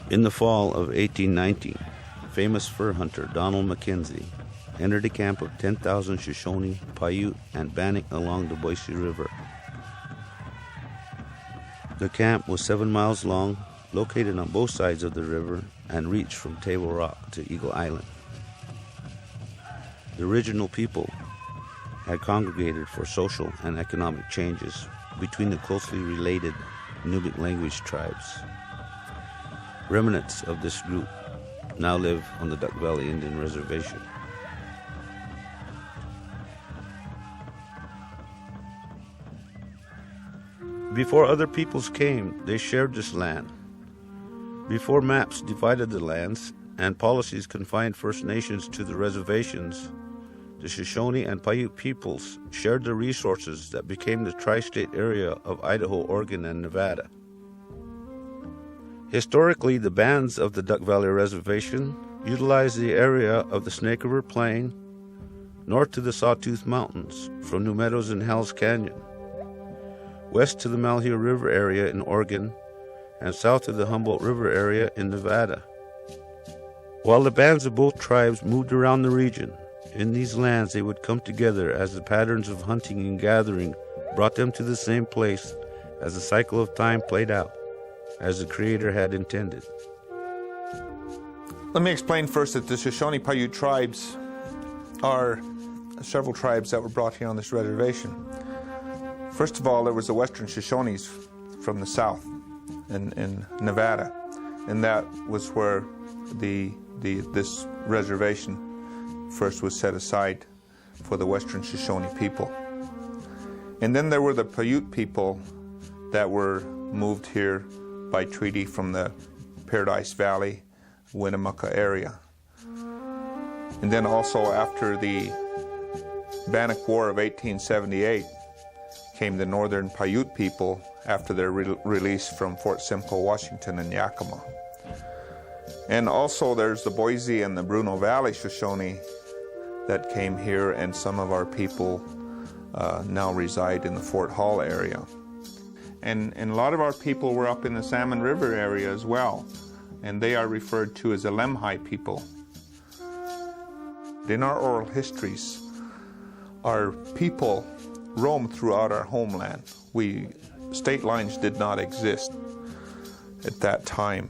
In the fall of 1819, famous fur hunter Donald Mackenzie entered a camp of 10,000 Shoshone, Paiute, and Bannock along the Boise River. The camp was 7 miles long, located on both sides of the river, and reached from Table Rock to Eagle Island. The original people had congregated for social and economic changes between the closely related Nubik language tribes. Remnants of this group now live on the Duck Valley Indian Reservation. Before other peoples came, they shared this land. Before maps divided the lands and policies confined First Nations to the reservations, the Shoshone and Paiute peoples shared the resources that became the tri-state area of Idaho, Oregon, and Nevada. Historically, the bands of the Duck Valley Reservation utilized the area of the Snake River Plain north to the Sawtooth Mountains from New Meadows and Hell's Canyon, west to the Malheur River area in Oregon, and south to the Humboldt River area in Nevada. While the bands of both tribes moved around the region, in these lands they would come together as the patterns of hunting and gathering brought them to the same place as the cycle of time played out, as the Creator had intended. Let me explain first that the Shoshone Paiute tribes are several tribes that were brought here on this reservation. First of all, there was the Western Shoshones from the south in Nevada, and that was where this reservation first was set aside for the Western Shoshone people. And then there were the Paiute people that were moved here by treaty from the Paradise Valley, Winnemucca area. And then also after the Bannock War of 1878 came the Northern Paiute people after their release from Fort Simcoe, Washington, and Yakima. And also there's the Boise and the Bruno Valley Shoshone that came here, and some of our people now reside in the Fort Hall area. And a lot of our people were up in the Salmon River area as well, and they are referred to as the Lemhi people. In our oral histories, our people roamed throughout our homeland. State lines did not exist at that time.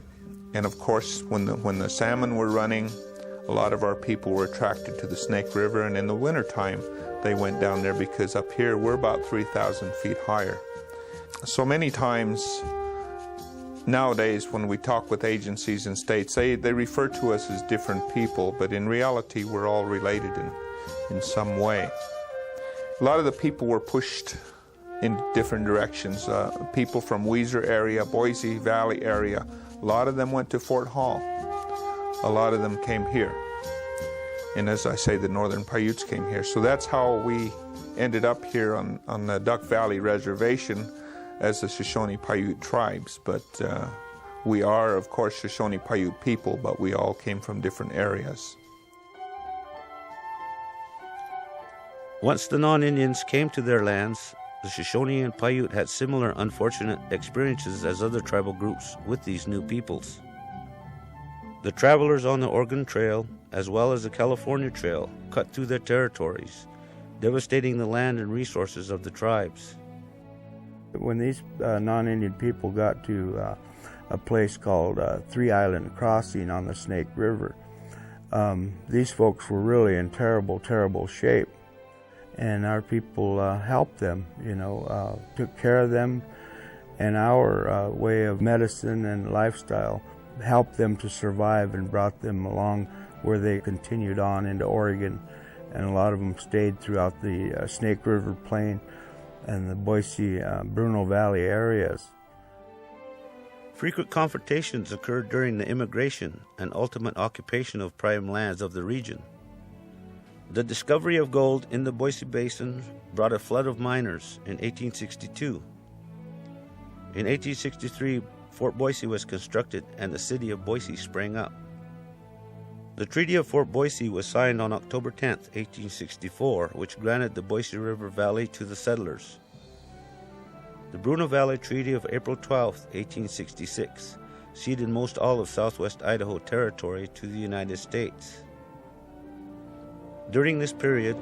And of course, when the salmon were running, a lot of our people were attracted to the Snake River, and in the wintertime, they went down there because up here we're about 3,000 feet higher. So many times nowadays when we talk with agencies and states, they refer to us as different people, but in reality we're all related in some way. A lot of the people were pushed in different directions. People from Weiser area, Boise Valley area, a lot of them went to Fort Hall. A lot of them came here. And as I say, the Northern Paiutes came here. So that's how we ended up here on the Duck Valley Reservation as the Shoshone Paiute tribes. But we are, of course, Shoshone Paiute people, but we all came from different areas. Once the non-Indians came to their lands, the Shoshone and Paiute had similar unfortunate experiences as other tribal groups with these new peoples. The travelers on the Oregon Trail, as well as the California Trail, cut through their territories, devastating the land and resources of the tribes. When these non-Indian people got to a place called Three Island Crossing on the Snake River, these folks were really in terrible, terrible shape. And our people helped them, took care of them, and our way of medicine and lifestyle helped them to survive and brought them along where they continued on into Oregon. And a lot of them stayed throughout the Snake River Plain and the Boise, Bruno Valley areas. Frequent confrontations occurred during the immigration and ultimate occupation of prime lands of the region. The discovery of gold in the Boise Basin brought a flood of miners in 1862. In 1863, Fort Boise was constructed and the city of Boise sprang up. The Treaty of Fort Boise was signed on October 10, 1864, which granted the Boise River Valley to the settlers. The Bruno Valley Treaty of April 12, 1866, ceded most all of southwest Idaho Territory to the United States. During this period,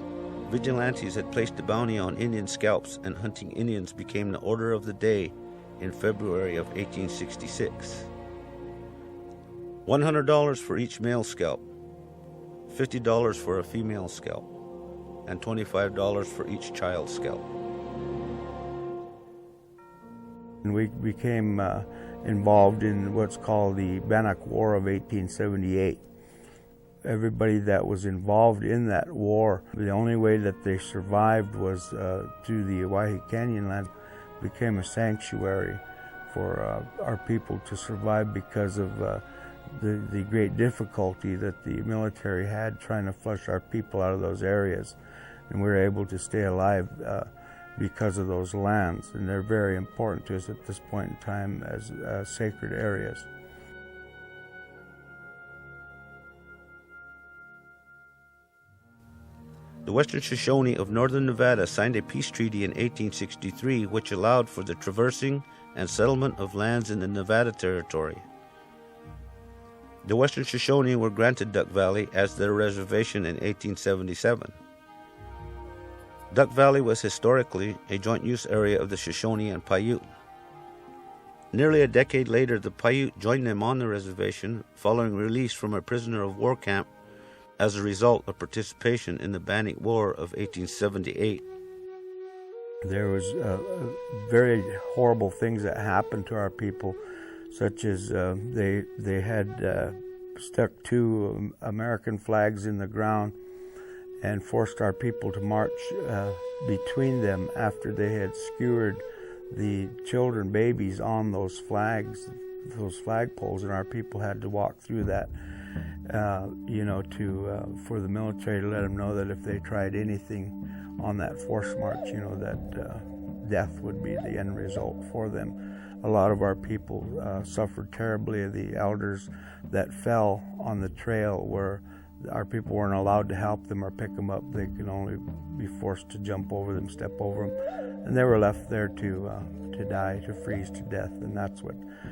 vigilantes had placed a bounty on Indian scalps, and hunting Indians became the order of the day in February of 1866. $100 for each male scalp, $50 for a female scalp, and $25 for each child scalp. And we became involved in what's called the Bannock War of 1878. Everybody that was involved in that war, the only way that they survived was through the Owyhee Canyon land. Became a sanctuary for our people to survive because of the great difficulty that the military had trying to flush our people out of those areas. And we were able to stay alive because of those lands, and they're very important to us at this point in time as sacred areas. The Western Shoshone of northern Nevada signed a peace treaty in 1863 which allowed for the traversing and settlement of lands in the Nevada Territory. The Western Shoshone were granted Duck Valley as their reservation in 1877. Duck Valley was historically a joint use area of the Shoshone and Paiute. Nearly a decade later, the Paiute joined them on the reservation following release from a prisoner of war camp as a result of participation in the Bannock War of 1878. There was very horrible things that happened to our people, such as they had stuck two American flags in the ground and forced our people to march between them after they had skewered the children, babies, on those flags, those flagpoles, and our people had to walk through that, for the military to let them know that if they tried anything on that forced march, that death would be the end result for them. A lot of our people suffered terribly. The elders that fell on the trail were our people weren't allowed to help them or pick them up. They could only be forced to jump over them, step over them, and they were left there to die, to freeze to death. And that's what